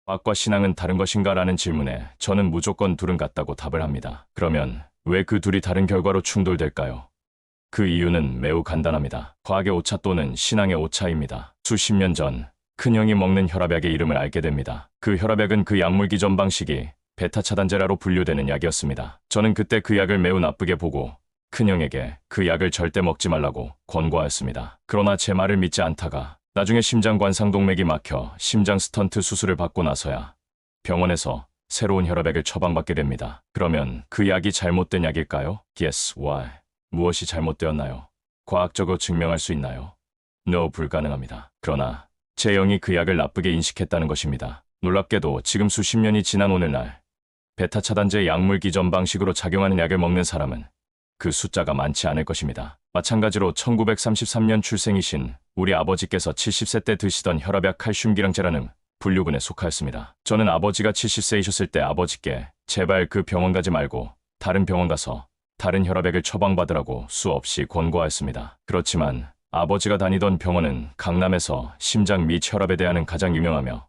과학과 신앙은 다른 것인가라는 질문에 저는 무조건 둘은 같다고 답을 합니다. 그러면 왜 그 둘이 다른 결과로 충돌될까요? 그 이유는 매우 간단합니다. 과학의 오차 또는 신앙의 오차입니다. 수십 년 전 큰형이 먹는 혈압약의 이름을 알게 됩니다. 그 혈압약은 그 약물 기전 방식이 베타 차단제라로 분류되는 약이었습니다. 저는 그때 그 약을 매우 나쁘게 보고 큰형에게 그 약을 절대 먹지 말라고 권고하였습니다. 그러나 제 말을 믿지 않다가 나중에 심장관상동맥이 막혀 심장 스턴트 수술을 받고 나서야 병원에서 새로운 혈압약을 처방받게 됩니다. 그러면 그 약이 잘못된 약일까요? Yes, why? 무엇이 잘못되었나요? 과학적으로 증명할 수 있나요? No, 불가능합니다. 그러나 제 영이 그 약을 나쁘게 인식했다는 것입니다. 놀랍게도 지금 수십 년이 지난 오늘날 베타 차단제 약물 기전 방식으로 작용하는 약을 먹는 사람은 그 숫자가 많지 않을 것입니다. 마찬가지로 1933년 출생이신 우리 아버지께서 70세 때 드시던 혈압약 칼슘기량제라는 분류군에 속하였습니다. 저는 아버지가 70세이셨을 때 아버지께 제발 그 병원 가지 말고 다른 병원 가서 다른 혈압약을 처방받으라고 수없이 권고하였습니다. 그렇지만 아버지가 다니던 병원은 강남에서 심장 및 혈압에 대한 가장 유명하며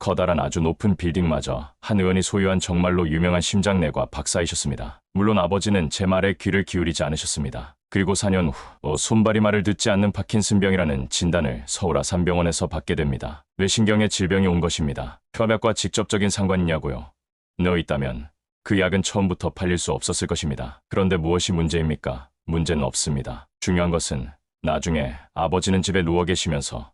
커다란 아주 높은 빌딩마저 한 의원이 소유한 정말로 유명한 심장내과 박사이셨습니다. 물론 아버지는 제 말에 귀를 기울이지 않으셨습니다. 그리고 4년 후 손발이 말을 듣지 않는 파킨슨병이라는 진단을 서울 아산병원에서 받게 됩니다. 뇌신경에 질병이 온 것입니다. 혈압약과 직접적인 상관이냐고요? 너 있다면 그 약은 처음부터 팔릴 수 없었을 것입니다. 그런데 무엇이 문제입니까? 문제는 없습니다. 중요한 것은 나중에 아버지는 집에 누워 계시면서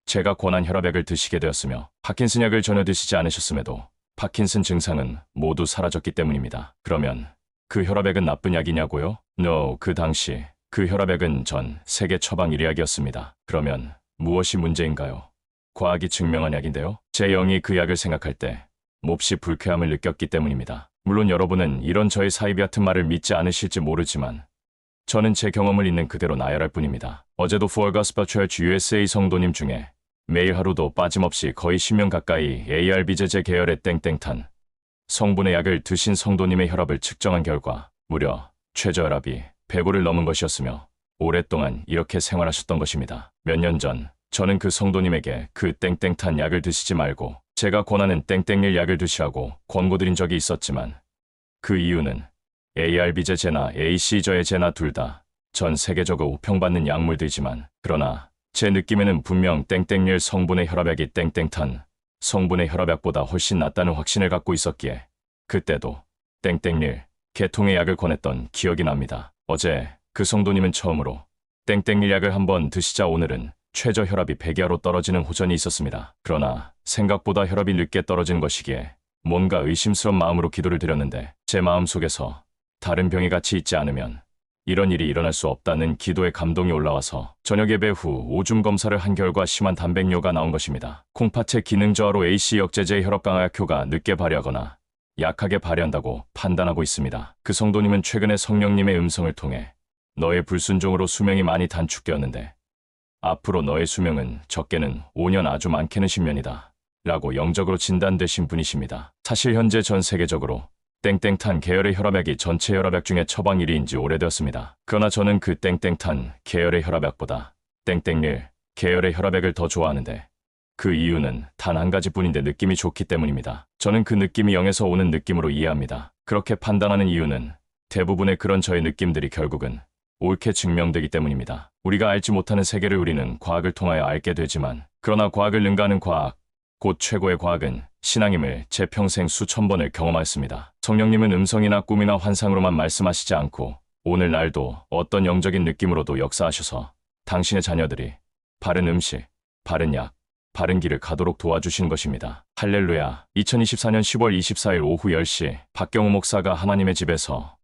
제가 권한 혈압약을 드시게 되었으며 파킨슨 약을 전혀 드시지 않으셨음에도 파킨슨 증상은 모두 사라졌기 때문입니다. 그러면 그 혈압약은 나쁜 약이냐고요? No, 그 당시 그 혈압약은 전 세계 처방 1약이었습니다. 그러면 무엇이 문제인가요? 과학이 증명한 약인데요. 제 영이 그 약을 생각할 때 몹시 불쾌함을 느꼈기 때문입니다. 물론 여러분은 이런 저의 사이비 같은 말을 믿지 않으실지 모르지만 저는 제 경험을 있는 그대로 나열할 뿐입니다. 어제도 Full Gospel Church USA 성도님 중에 매일 하루도 빠짐없이 거의 10명 가까이 ARB제제 계열의 땡땡탄 성분의 약을 드신 성도님의 혈압을 측정한 결과 무려 최저혈압이 105를 넘은 것이었으며 오랫동안 이렇게 생활하셨던 것입니다. 몇 년 전 저는 그 성도님에게 그 땡땡탄 약을 드시지 말고 제가 권하는 땡땡일 약을 드시라고 권고드린 적이 있었지만 그 이유는 ARB제제나 AC저해제나 둘 다 전 세계적으로 호평받는 약물들이지만 그러나 제 느낌에는 분명 땡땡일 성분의 혈압약이 땡땡탄 성분의 혈압약보다 훨씬 낫다는 확신을 갖고 있었기에 그때도 땡땡일 계통의 약을 권했던 기억이 납니다. 어제 그 성도님은 처음으로 땡땡일 약을 한번 드시자 오늘은 최저 혈압이 100 이하로 떨어지는 호전이 있었습니다. 그러나 생각보다 혈압이 늦게 떨어진 것이기에 뭔가 의심스러운 마음으로 기도를 드렸는데 제 마음속에서 다른 병이 같이 있지 않으면 이런 일이 일어날 수 없다는 기도의 감동이 올라와서 저녁 예배 후 오줌 검사를 한 결과 심한 단백뇨가 나온 것입니다. 콩팥의 기능 저하로 AC 역제제의 혈압 강화 약효가 늦게 발휘하거나 약하게 발휘한다고 판단하고 있습니다. 그 성도님은 최근에 성령님의 음성을 통해 너의 불순종으로 수명이 많이 단축되었는데 앞으로 너의 수명은 적게는 5년 아주 많게는 10년이다 라고 영적으로 진단되신 분이십니다. 사실 현재 전 세계적으로 땡땡탄 계열의 혈압약이 전체 혈압약 중에 처방 1위인 지 오래되었습니다. 그러나 저는 그 땡땡탄 계열의 혈압약보다 땡땡릴 계열의 혈압약을 더 좋아하는데 그 이유는 단 한 가지뿐인데 느낌이 좋기 때문입니다. 저는 그 느낌이 영에서 오는 느낌으로 이해합니다. 그렇게 판단하는 이유는 대부분의 그런 저의 느낌들이 결국은 옳게 증명되기 때문입니다. 우리가 알지 못하는 세계를 우리는 과학을 통하여 알게 되지만 그러나 과학을 능가하는 과학, 곧 최고의 과학은 신앙임을 제 평생 수천 번을 경험하였습니다. 성령님은 음성이나 꿈이나 환상으로만 말씀하시지 않고 오늘날도 어떤 영적인 느낌으로도 역사하셔서 당신의 자녀들이 바른 음식, 바른 약, 바른 길을 가도록 도와주신 것입니다. 할렐루야. 2024년 10월 24일 오후 10시 박경우 목사가 하나님의 집에서